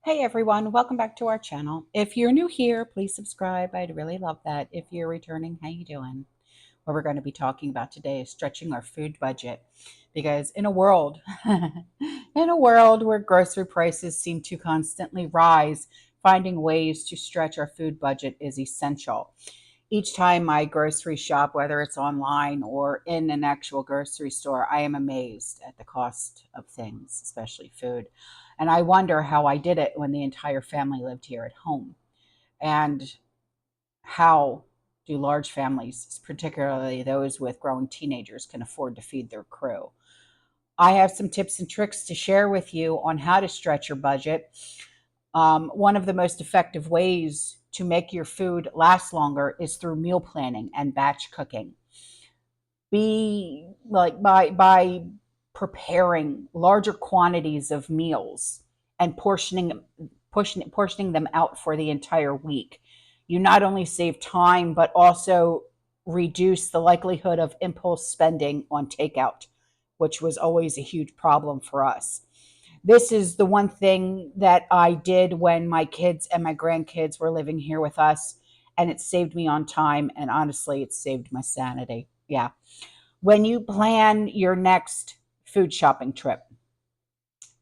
Hey everyone, welcome back to our channel. If you're new here, please subscribe. I'd really love that. If you're returning, how you doing? What we're going to be talking about today is stretching our food budget. Because in a world in a world where grocery prices seem to constantly rise, finding ways to stretch our food budget is essential. Each time I grocery shop, whether it's online or in an actual grocery store, I am amazed at the cost of things, especially food. And I wonder how I did it when the entire family lived here at home. And how do large families, particularly those with growing teenagers, can afford to feed their crew? I have some tips and tricks to share with you on how to stretch your budget. One of the most effective ways to make your food last longer is through meal planning and batch cooking. Be like by preparing larger quantities of meals and portioning them out for the entire week. You not only save time but also reduce the likelihood of impulse spending on takeout, which was always a huge problem for us. This is the one thing that I did when my kids and my grandkids were living here with us, and it saved me on time, and honestly, it saved my sanity. Yeah. When you plan your next food shopping trip,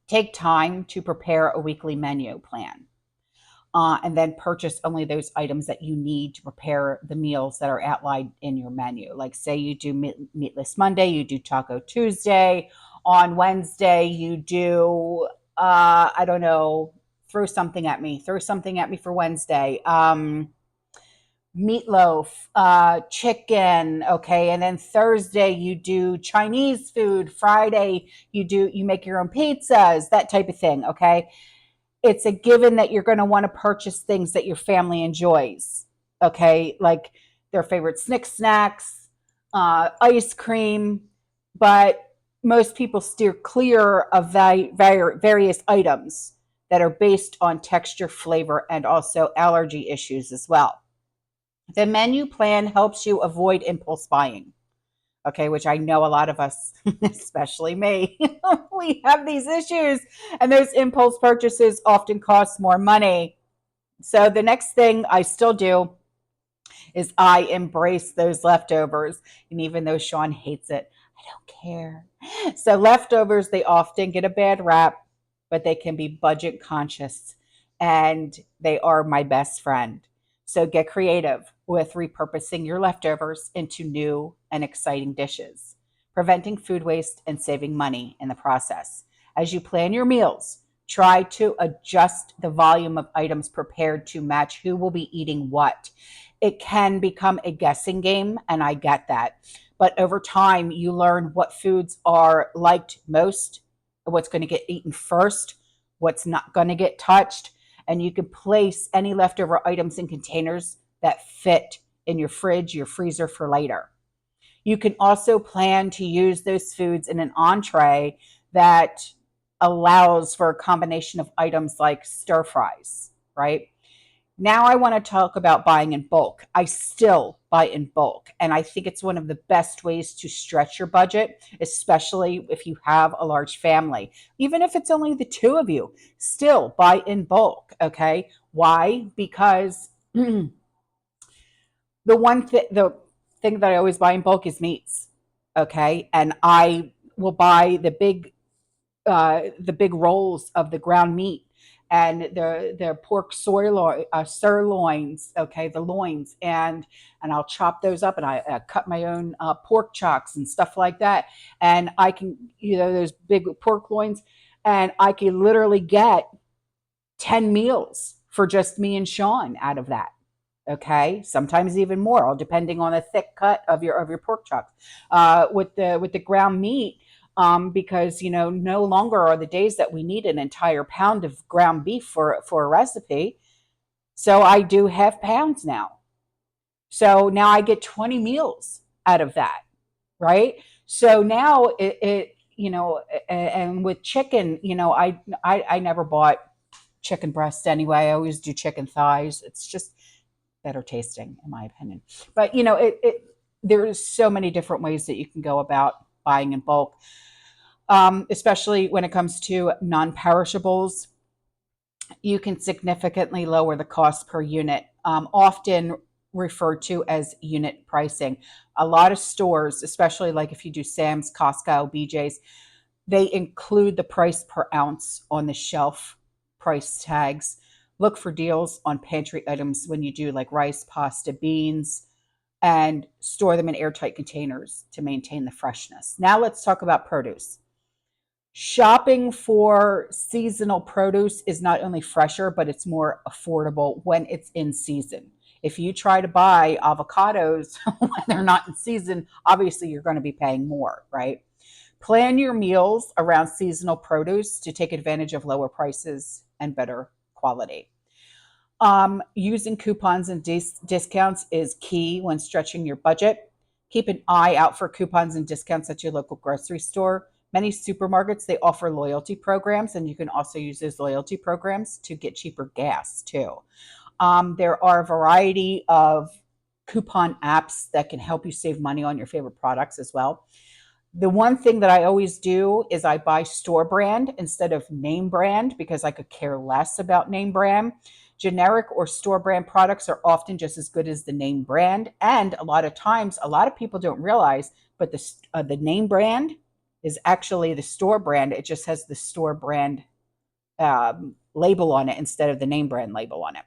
take time to prepare a weekly menu plan. And then purchase only those items that you need to prepare the meals that are outlined in your menu. Like, say you do Meatless Monday, you do Taco Tuesday. On Wednesday, you do, I don't know, throw something at me for Wednesday. Meatloaf, chicken, okay, and then Thursday you do Chinese food. Friday you make your own pizzas, that type of thing, okay. It's a given that you're going to want to purchase things that your family enjoys, okay, like their favorite snacks, ice cream, but most people steer clear of various items that are based on texture, flavor, and also allergy issues as well. The menu plan helps you avoid impulse buying, okay, which I know a lot of us, especially me, we have these issues, and those impulse purchases often cost more money. So the next thing I still do is I embrace those leftovers. And even though Sean hates it, I don't care. So leftovers, they often get a bad rap, but they can be budget conscious, and they are my best friend. So get creative with repurposing your leftovers into new and exciting dishes, preventing food waste and saving money in the process. As you plan your meals, try to adjust the volume of items prepared to match who will be eating what. It can become a guessing game, and I get that. But over time, you learn what foods are liked most, what's going to get eaten first, what's not going to get touched, and you can place any leftover items in containers that fit in your fridge, your freezer for later. You can also plan to use those foods in an entree that allows for a combination of items like stir fries, right? Now I want to talk about buying in bulk. I still buy in bulk, and I think it's one of the best ways to stretch your budget, especially if you have a large family. Even if it's only the two of you, still buy in bulk, okay? Why? Because the thing that I always buy in bulk is meats, okay? And I will buy the big rolls of the ground meat and the pork sirloins, okay, the loins, and I'll chop those up, and I cut my own pork chocks and stuff like that, and I can, those big pork loins, and I can literally get 10 meals for just me and Sean out of that. Okay, sometimes even more, all depending on the thick cut of your pork chops. With the ground meat, because no longer are the days that we need an entire pound of ground beef for a recipe. So I do half pounds now. So now I get 20 meals out of that, right? So now and with chicken, I never bought chicken breast anyway. I always do chicken thighs. It's just better tasting, in my opinion. But there's so many different ways that you can go about buying in bulk, especially when it comes to non-perishables. you can significantly lower the cost per unit, often referred to as unit pricing. A lot of stores, especially like if you do Sam's, Costco, BJ's, they include the price per ounce on the shelf price tags. Look for deals on pantry items when you do like rice, pasta, beans, and store them in airtight containers to maintain the freshness. Now let's talk about produce. Shopping for seasonal produce is not only fresher, but it's more affordable when it's in season. If you try to buy avocados when they're not in season, obviously you're going to be paying more, right? Plan your meals around seasonal produce to take advantage of lower prices and better quality. Using coupons and discounts is key when stretching your budget. Keep an eye out for coupons and discounts at your local grocery store. Many supermarkets, they offer loyalty programs, and you can also use those loyalty programs to get cheaper gas too. There are a variety of coupon apps that can help you save money on your favorite products as well. The one thing that I always do is I buy store brand instead of name brand because I could care less about name brand. Generic or store brand products are often just as good as the name brand. And a lot of times, a lot of people don't realize, but the name brand is actually the store brand. It just has the store brand label on it instead of the name brand label on it.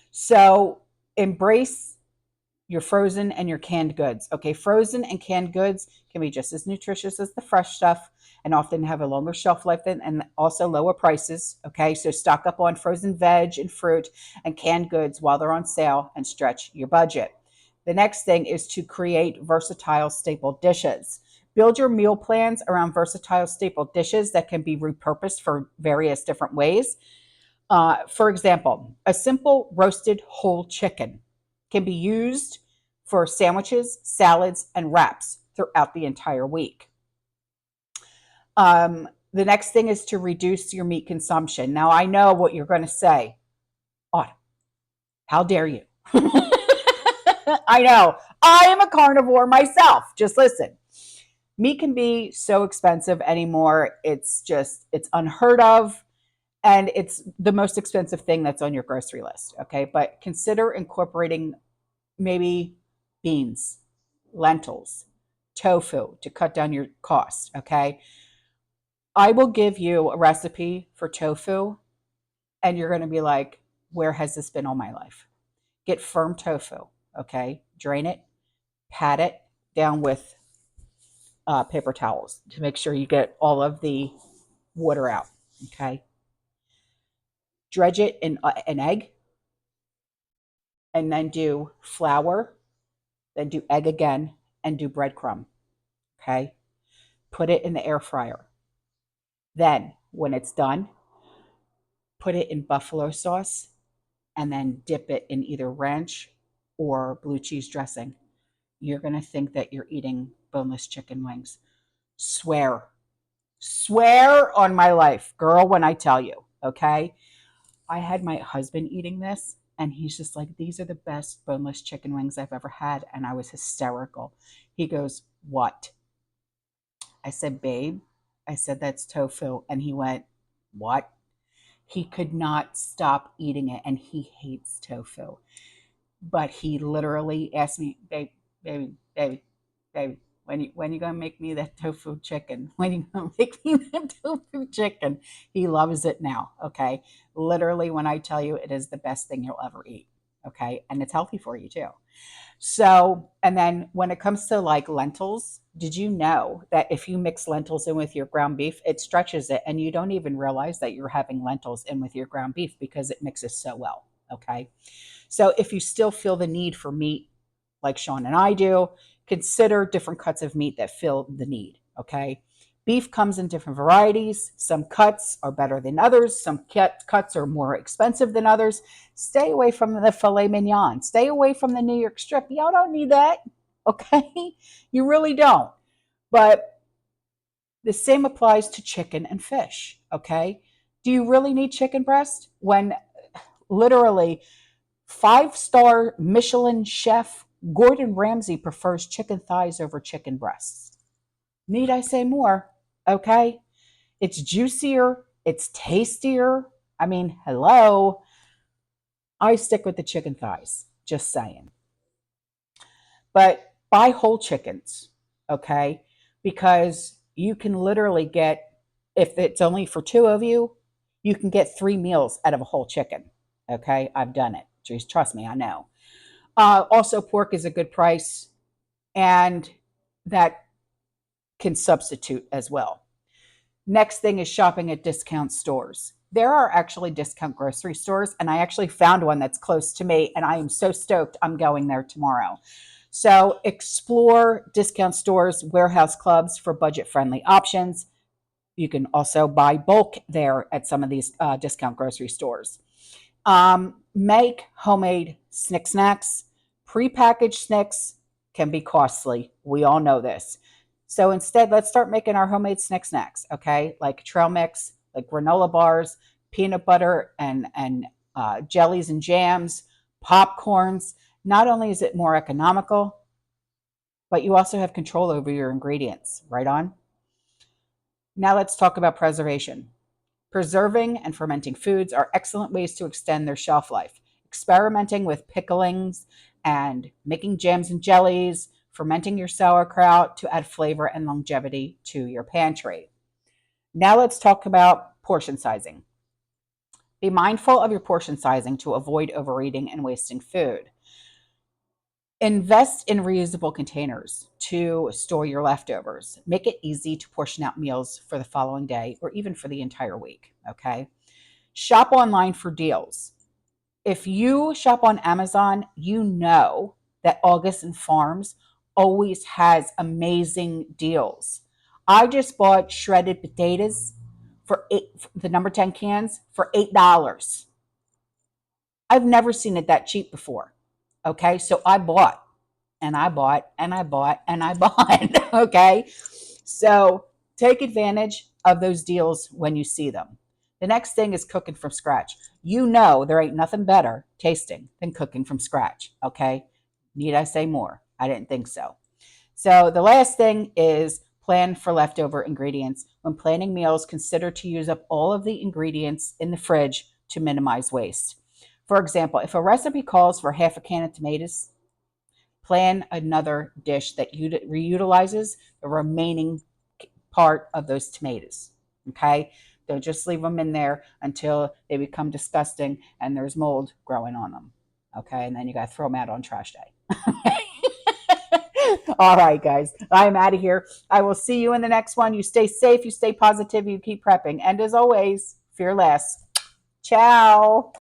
So embrace your frozen and your canned goods. Okay, frozen and canned goods can be just as nutritious as the fresh stuff and often have a longer shelf life and also lower prices. Okay, so stock up on frozen veg and fruit and canned goods while they're on sale and stretch your budget. The next thing is to create versatile staple dishes. Build your meal plans around versatile staple dishes that can be repurposed for various different ways. For example, a simple roasted whole chicken can be used for sandwiches, salads, and wraps throughout the entire week. The next thing is to reduce your meat consumption. Now, I know what you're going to say. Autumn, how dare you? I know. I am a carnivore myself. Just listen. Meat can be so expensive anymore. It's unheard of. And it's the most expensive thing that's on your grocery list. Okay. But consider incorporating maybe beans, lentils, tofu to cut down your cost. Okay. I will give you a recipe for tofu, and you're going to be like, where has this been all my life? Get firm tofu. Okay. Drain it, pat it down with paper towels to make sure you get all of the water out. Okay. Dredge it in an egg, and then do flour, then do egg again, and do breadcrumb. Okay. Put it in the air fryer. Then, when it's done, put it in buffalo sauce and then dip it in either ranch or blue cheese dressing. You're going to think that you're eating boneless chicken wings. Swear. Swear on my life, girl, when I tell you. Okay. I had my husband eating this, and he's just like, these are the best boneless chicken wings I've ever had. And I was hysterical. He goes, what? I said, babe, I said, that's tofu. And he went, what? He could not stop eating it, and he hates tofu. But he literally asked me, babe, baby, baby, baby, when you gonna make me that tofu chicken? When you gonna make me that tofu chicken? He loves it now. Okay. Literally, when I tell you it is the best thing you'll ever eat. Okay. And it's healthy for you too. So, and then when it comes to like lentils, did you know that if you mix lentils in with your ground beef, it stretches it and you don't even realize that you're having lentils in with your ground beef because it mixes so well. Okay. So if you still feel the need for meat, like Sean and I do, consider different cuts of meat that fill the need. Okay. Beef comes in different varieties. Some cuts are better than others. Some cuts are more expensive than others. Stay away from the filet mignon. Stay away from the New York strip. Y'all don't need that. Okay. You really don't. But the same applies to chicken and fish. Okay. Do you really need chicken breast when literally 5-star Michelin chef Gordon Ramsay prefers chicken thighs over chicken breasts? Need I say more? Okay. It's juicier, it's tastier, I mean, hello. I stick with the chicken thighs, just saying. But buy whole chickens, okay? Because you can literally get, if it's only for two of you can get 3 meals out of a whole chicken, okay? I've done it. Jeez, trust me, I know. Also, pork is a good price, and that can substitute as well. Next thing is shopping at discount stores. There are actually discount grocery stores, and I actually found one that's close to me, and I am so stoked I'm going there tomorrow. So explore discount stores, warehouse clubs for budget friendly options. You can also buy bulk there at some of these discount grocery stores. Make homemade snick snacks. Prepackaged snacks can be costly. We all know this. So instead, let's start making our homemade snick snacks, okay? Like trail mix, like granola bars, peanut butter, and jellies and jams, popcorns. Not only is it more economical, but you also have control over your ingredients, right on? Now let's talk about preservation. Preserving and fermenting foods are excellent ways to extend their shelf life. Experimenting with picklings and making jams and jellies, fermenting your sauerkraut to add flavor and longevity to your pantry. Now let's talk about portion sizing. Be mindful of your portion sizing to avoid overeating and wasting food. Invest in reusable containers to store your leftovers. Make it easy to portion out meals for the following day or even for the entire week. Okay. Shop online for deals. If you shop on Amazon, you know that August and Farms always has amazing deals. I just bought shredded potatoes for the number 10 cans for $8. I've never seen it that cheap before. Okay. So I bought and I bought and I bought and I bought. Okay. So take advantage of those deals when you see them. The next thing is cooking from scratch. You know, there ain't nothing better tasting than cooking from scratch. Okay. Need I say more? I didn't think so. So the last thing is plan for leftover ingredients. When planning meals, consider to use up all of the ingredients in the fridge to minimize waste. For example, if a recipe calls for half a can of tomatoes, plan another dish that reutilizes the remaining part of those tomatoes. Okay. Don't just leave them in there until they become disgusting and there's mold growing on them. Okay. And then you got to throw them out on trash day. All right, guys. I'm out of here. I will see you in the next one. You stay safe, you stay positive, you keep prepping. And as always, fear less. Ciao.